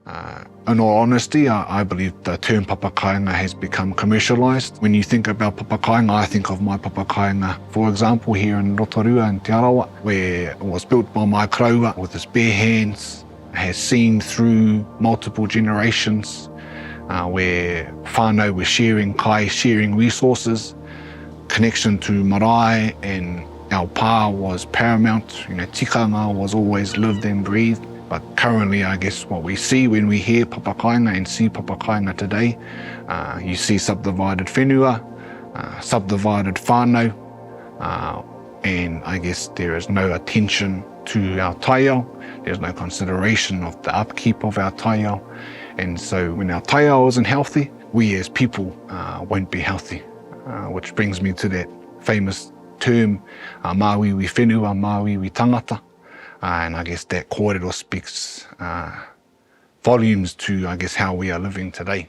In all honesty, I believe the term Papakāinga has become commercialised. When you think about Papakāinga, I think of my Papakāinga, for example, here in Rotorua in Te Arawa, where it was built by my kraua with his bare hands, has seen through multiple generations, where whānau were sharing kai, sharing resources, connection to marae and our pā was paramount. Tikanga was always lived and breathed. But currently, I guess what we see when we hear Papakāinga and see Papakāinga today, you see subdivided whenua, subdivided whānau, and I guess there is no attention to our Taiao. There's no consideration of the upkeep of our Taiao. And so when our Taiao isn't healthy, we as people won't be healthy, which brings me to that famous term, māwiwi whenua, māwiwi tangata. And I guess that kōrero speaks volumes to, I guess, how we are living today.